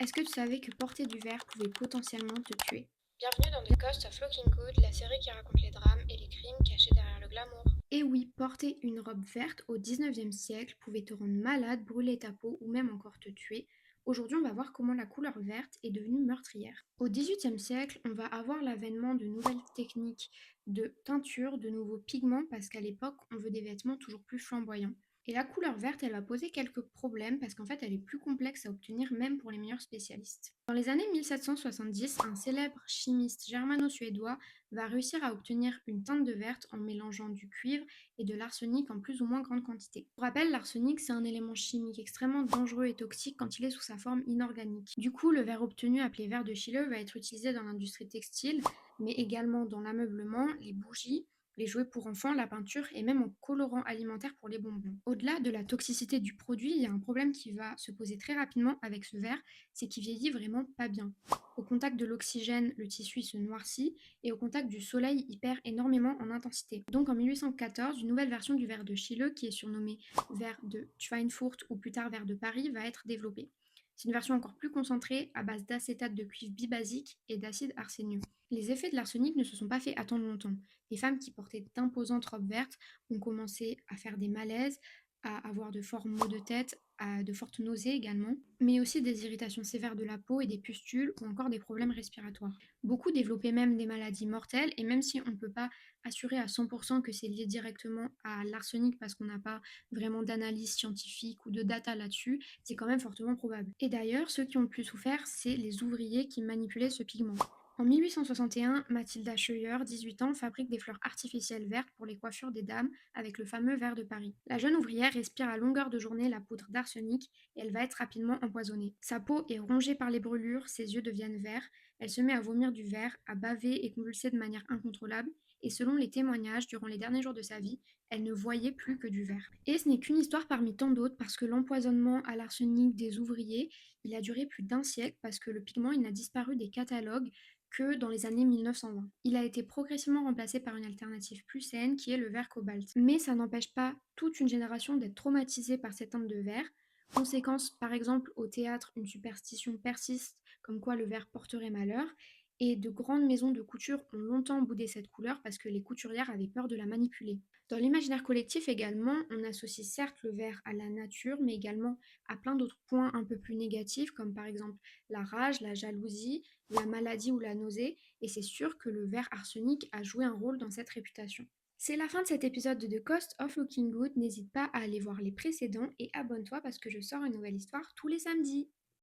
Est-ce que tu savais que porter du vert pouvait potentiellement te tuer? Bienvenue dans The Cost of Looking Good, la série qui raconte les drames et les crimes cachés derrière le glamour. Et oui, porter une robe verte au 19e siècle pouvait te rendre malade, brûler ta peau ou même encore te tuer. Aujourd'hui, on va voir comment la couleur verte est devenue meurtrière. Au 18e siècle, on va avoir l'avènement de nouvelles techniques de teinture, de nouveaux pigments, parce qu'à l'époque, on veut des vêtements toujours plus flamboyants. Et la couleur verte, elle va poser quelques problèmes parce qu'en fait, elle est plus complexe à obtenir même pour les meilleurs spécialistes. Dans les années 1770, un célèbre chimiste germano-suédois va réussir à obtenir une teinte de verte en mélangeant du cuivre et de l'arsenic en plus ou moins grande quantité. Pour rappel, l'arsenic, c'est un élément chimique extrêmement dangereux et toxique quand il est sous sa forme inorganique. Du coup, le verre obtenu, appelé verre de Schiele, va être utilisé dans l'industrie textile, mais également dans l'ameublement, les bougies, les jouets pour enfants, la peinture et même en colorant alimentaire pour les bonbons. Au-delà de la toxicité du produit, il y a un problème qui va se poser très rapidement avec ce verre, c'est qu'il vieillit vraiment pas bien. Au contact de l'oxygène, le tissu se noircit et au contact du soleil, il perd énormément en intensité. Donc en 1814, une nouvelle version du verre de Schiele, qui est surnommée verre de Schweinfurt ou plus tard verre de Paris, va être développée. C'est une version encore plus concentrée à base d'acétate de cuivre bibasique et d'acide arsénieux. Les effets de l'arsenic ne se sont pas fait attendre longtemps. Les femmes qui portaient d'imposantes robes vertes ont commencé à faire des malaises, à avoir de forts maux de tête, à de fortes nausées également, mais aussi des irritations sévères de la peau et des pustules ou encore des problèmes respiratoires. Beaucoup développaient même des maladies mortelles et même si on ne peut pas assurer à 100% que c'est lié directement à l'arsenic parce qu'on n'a pas vraiment d'analyse scientifique ou de data là-dessus, c'est quand même fortement probable. Et d'ailleurs, ceux qui ont le plus souffert, c'est les ouvriers qui manipulaient ce pigment. En 1861, Mathilda Scheuer, 18 ans, fabrique des fleurs artificielles vertes pour les coiffures des dames avec le fameux verre de Paris. La jeune ouvrière respire à longueur de journée la poudre d'arsenic et elle va être rapidement empoisonnée. Sa peau est rongée par les brûlures, ses yeux deviennent verts, elle se met à vomir du verre, à baver et convulser de manière incontrôlable, et selon les témoignages, durant les derniers jours de sa vie, elle ne voyait plus que du verre. Et ce n'est qu'une histoire parmi tant d'autres parce que l'empoisonnement à l'arsenic des ouvriers, il a duré plus d'un siècle parce que le pigment, il n'a disparu des catalogues que dans les années 1920. Il a été progressivement remplacé par une alternative plus saine qui est le verre cobalt. Mais ça n'empêche pas toute une génération d'être traumatisée par cette teinte de verre. Conséquence, par exemple, au théâtre, une superstition persiste comme quoi le verre porterait malheur. Et de grandes maisons de couture ont longtemps boudé cette couleur parce que les couturières avaient peur de la manipuler. Dans l'imaginaire collectif également, on associe certes le vert à la nature, mais également à plein d'autres points un peu plus négatifs, comme par exemple la rage, la jalousie, la maladie ou la nausée, et c'est sûr que le verre arsenic a joué un rôle dans cette réputation. C'est la fin de cet épisode de The Cost of Looking Good, n'hésite pas à aller voir les précédents et abonne-toi parce que je sors une nouvelle histoire tous les samedis.